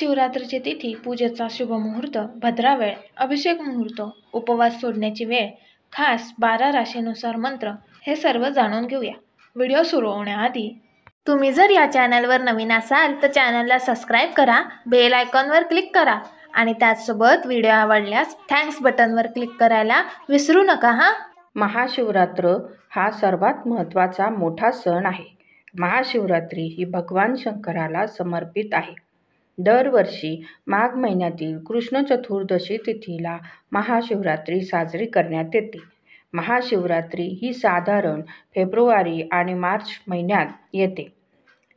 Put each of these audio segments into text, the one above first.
महाशिवरात्रीची तिथी, पूजेचा शुभ मुहूर्त, भद्रा वेळ, अभिषेक मुहूर्त, उपवास सोडण्याची वेळ, खास 12 राशीनुसार मंत्र हे सर्व जाणून घेऊया. व्हिडिओ सुरू होण्याआधी तुम्ही जर या चॅनलवर नवीन असाल तर चॅनलला सबस्क्राईब करा, बेल आयकॉनवर क्लिक करा आणि त्याचसोबत व्हिडिओ आवडल्यास थँक्स बटनवर क्लिक करायला विसरू नका हा. महाशिवरात्र हा सर्वात महत्त्वाचा मोठा सण आहे. महाशिवरात्री ही भगवान शंकराला समर्पित आहे. दरवर्षी माघ महिन्यातील कृष्ण चतुर्दशी तिथीला महाशिवरात्री साजरी करण्यात येते. महाशिवरात्री ही साधारण फेब्रुवारी आणि मार्च महिन्यात येते.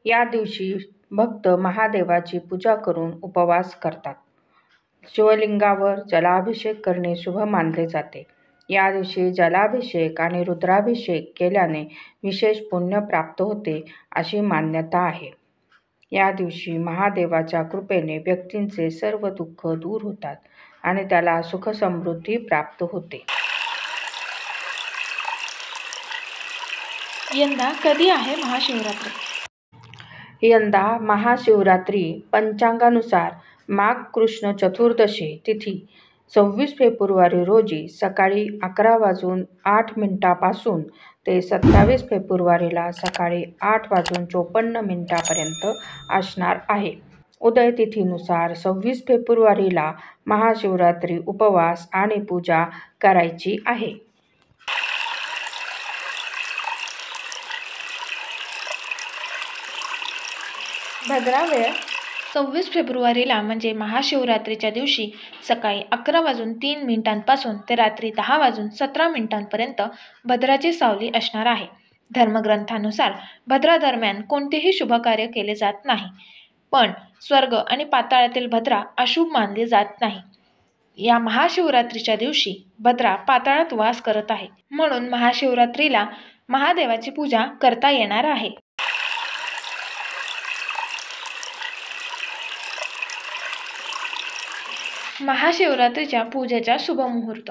या दिवशी भक्त महादेवाची पूजा करून उपवास करतात. शिवलिंगावर जलाभिषेक करणे शुभ मानले जाते. या दिवशी जलाभिषेक आणि रुद्राभिषेक केल्याने विशेष पुण्य प्राप्त होते अशी मान्यता आहे. या दिवशी महादेवाच्या कृपेने व्यक्तींचे सर्व दुःख दूर होतात आणि त्याला सुखसमृद्धी प्राप्त होते. यंदा कधी आहे महाशिवरात्री? यंदा महाशिवरात्री पंचांगानुसार माघ कृष्ण चतुर्दशी तिथी 26 फेब्रुवारी रोजी सकाळी 11:08 पासून ते 27 फेब्रुवारीला सकाळी 8:54 पर्यंत असणार आहे. उदय तिथीनुसार 26 फेब्रुवारीला महाशिवरात्री उपवास आणि पूजा करायची आहे. भद्रा वेळ 26 फेब्रुवारीला म्हणजे महाशिवरात्रीच्या दिवशी सकाळी 11:03 पासून ते रात्री 10:17 पर्यंत भद्राची सावली असणार आहे. धर्मग्रंथानुसार भद्रा दरम्यान कोणतेही शुभ कार्य केले जात नाही, पण स्वर्ग आणि पाताळातील भद्रा अशुभ मानले जात नाही. या महाशिवरात्रीच्या दिवशी भद्रा पाताळात वास करत आहे, म्हणून महाशिवरात्रीला महादेवाची पूजा करता येणार आहे. महाशिवरात्रीच्या पूजेचा शुभ मुहूर्त.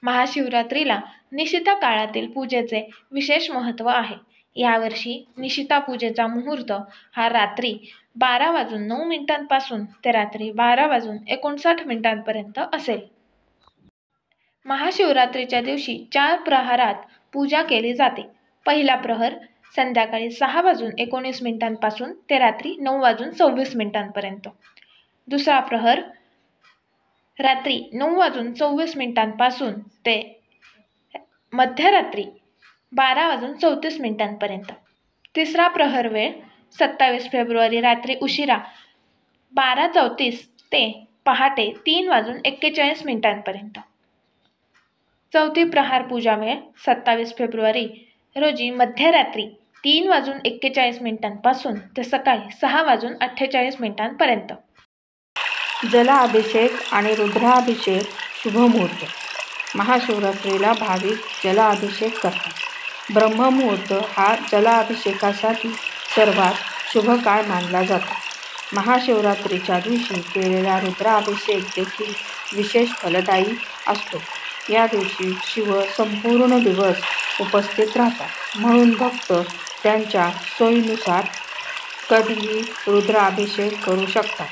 महाशिवरात्रीला निशिता काळातील पूजेचे विशेष महत्त्व आहे. यावर्षी निशिता पूजेचा मुहूर्त हा रात्री 12:09 पासून ते रात्री 12:59 पर्यंत असेल. महाशिवरात्रीच्या दिवशी 4 प्रहरात पूजा केली जाते. पहिला प्रहर संध्याकाळी 6:19 पासून ते रात्री 9:24 पर्यंत. दुसरा प्रहर रात्री 9:24 पासून ते मध्यरात्री 12:34 पर्यंत. तिसरा प्रहर वेळ 27 फेब्रुवारी रात्री उशिरा 12:34 ते पहाटे 3:41 पर्यंत. चौथी प्रहार पूजा वेळ 27 फेब्रुवारी रोजी मध्यरात्री 3:41 पासून ते सकाळी 6:48 पर्यंत. जलाभिषेक आणि रुद्राभिषेक शुभ मुहूर्त. महाशिवरात्रीला भाविक जलाभिषेक करतात. ब्रह्ममुहूर्त हा जलाभिषेकासाठी सर्वात शुभ काळ मानला जातो. महाशिवरात्रीच्या दिवशी केलेला रुद्राभिषेक देखील विशेष फलदायी असतो. या दिवशी शिव संपूर्ण दिवस उपस्थित राहतात, म्हणून भक्त त्यांच्या सोयीनुसार कधीही रुद्राभिषेक करू शकतात.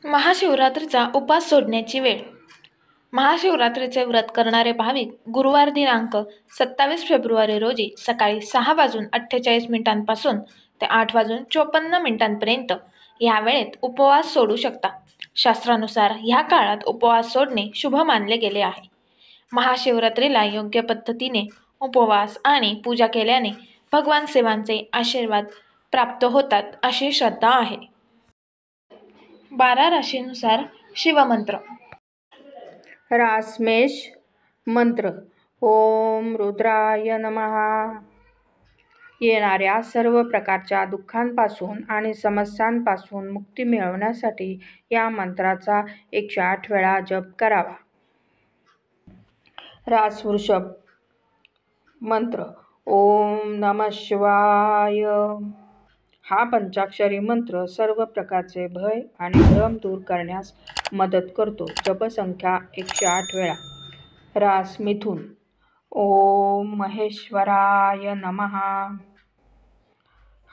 महाशिवरात्रीचा उपास सोडण्याची वेळ. महाशिवरात्रीचे व्रत करणारे भाविक गुरुवार दिनांक 27 फेब्रुवारी रोजी सकाळी 6:48 पासून ते 8:54 पर्यंत या वेळेत उपवास सोडू शकतात. शास्त्रानुसार ह्या काळात उपवास सोडणे शुभ मानले गेले आहे. महाशिवरात्रीला योग्य पद्धतीने उपवास आणि पूजा केल्याने भगवान शिवांचे आशीर्वाद प्राप्त होतात अशी श्रद्धा आहे. 12 राशीनुसार शिवमंत्र. रासमेष मंत्र. ओम रुद्राय नमः. येणाऱ्या सर्व प्रकारच्या दुःखांपासून आणि समस्यांपासून मुक्ती मिळवण्यासाठी या मंत्राचा 108 वेळा जप करावा. रासवृषभ मंत्र. ओम नमः शिवाय. हा पंचाक्षरी मंत्र सर्व प्रकारचे भय आणि भ्रम दूर करण्यास मदत करतो. जपसंख्या 108 वेळा. रास मिथुन. ओम महेश्वराय नमः.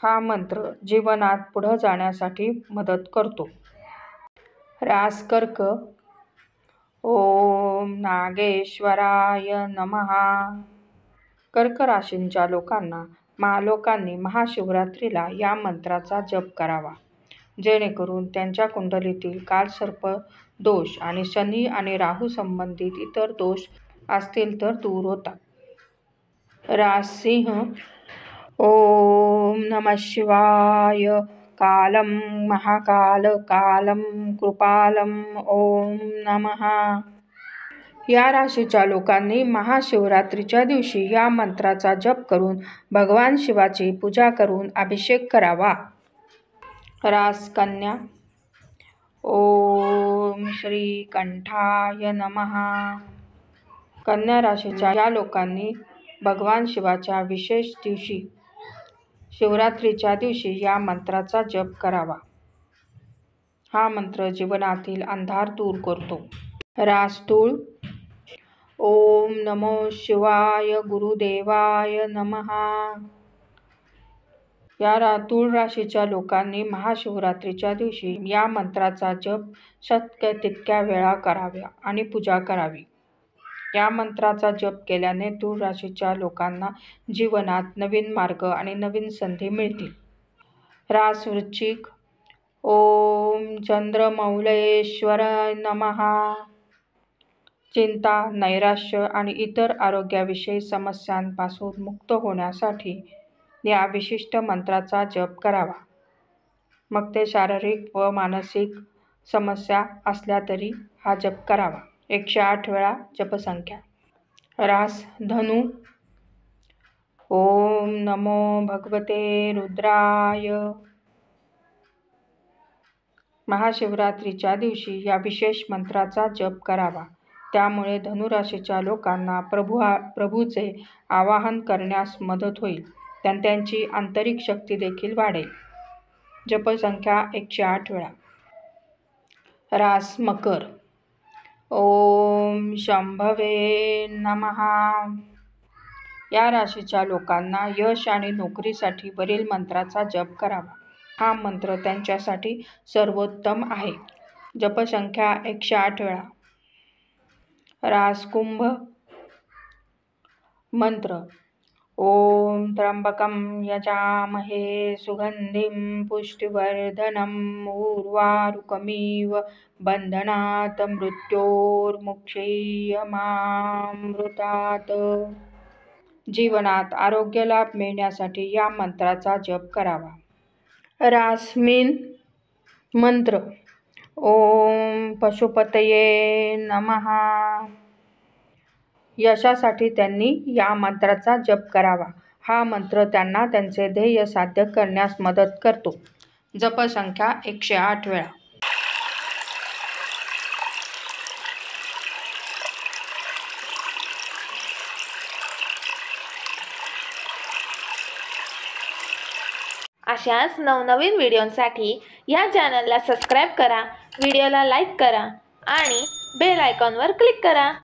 हा मंत्र जीवनात पुढे जाण्यासाठी मदत करतो. रास कर्क. ओम नागेश्वराय नमः. कर्क राशींच्या लोकांनी महाशिवरात्रीला या मंत्राचा जप करावा, जेणेकरून त्यांच्या कुंडलीतील कालसर्प दोष आणि शनी आणि राहू संबंधित इतर दोष असतील तर दूर होतात. रास सिंह. ओम नमः शिवाय. कालम महाकाल कालम कृपालम ओम नमः. या राशीच्या लोकांनी महाशिवरात्रीच्या दिवशी या मंत्राचा जप करून भगवान शिवाची पूजा करून अभिषेक करावा. रास कन्या. ओम श्रीकंठाय नमः. कन्या राशीच्या या लोकांनी भगवान शिवाच्या विशेष दिवशी शिवरात्रीच्या दिवशी या मंत्राचा जप करावा. हा मंत्र जीवनातील अंधार दूर करतो. रास तूळ. ओम नमो शिवाय गुरुदेवाय नमः. या तूळ राशीच्या लोकांनी महाशिवरात्रीच्या दिवशी या मंत्राचा जप शक्य तितक्या वेळा करावा आणि पूजा करावी. या मंत्राचा जप केल्याने तूळ राशीच्या लोकांना जीवनात नवीन मार्ग आणि नवीन संधी मिळतील. रास वृश्चिक. ओम चंद्रमौलेश्वराय नमः. चिंता, नैराश्य आणि इतर आरोग्याविषयी समस्यांपासून मुक्त होण्यासाठी या विशिष्ट मंत्राचा जप करावा. मग ते शारीरिक व मानसिक समस्या असल्या तरी हा जप करावा. 108 वेळा जपसंख्या. रास धनु. ओम नमो भगवते रुद्राय. महाशिवरात्रीच्या दिवशी या विशेष मंत्राचा जप करावा. त्यामुळे धनुराशीच्या लोकांना प्रभूचे आवाहन करण्यास मदत होईल. त्यांची आंतरिक शक्ती देखील वाढेल. जपसंख्या 108 वेळा. रास मकर. ओम शंभवे नमः. या राशीच्या लोकांना यश आणि नोकरीसाठी वरील मंत्राचा जप करावा. हा मंत्र त्यांच्यासाठी सर्वोत्तम आहे. जपसंख्या 108 वेळा. रास कुंभ. मंत्र. ओम त्र्यंबकं यजामहे सुगंधिं पुष्टिवर्धनम् उर्वारुकमिव बंधनात् मृत्योर्मुक्षीयमामृतात्. जीवनात आरोग्य लाभ मिळण्यासाठी या मंत्राचा जप करावा. रास मीन. मंत्र. ओम पशुपतये नमः. यशासाठी त्यांनी या मंत्राचा जप करावा. हा मंत्र त्यांना त्यांचे ध्येय साध्य करण्यास मदत करतो. जपसंख्या 108 वेळा. अशाच नवनवीन व्हिडिओंसाठी या चॅनलला सबस्क्राईब करा, व्हिडिओला लाईक करा आणि बेल आयकॉनवर क्लिक करा.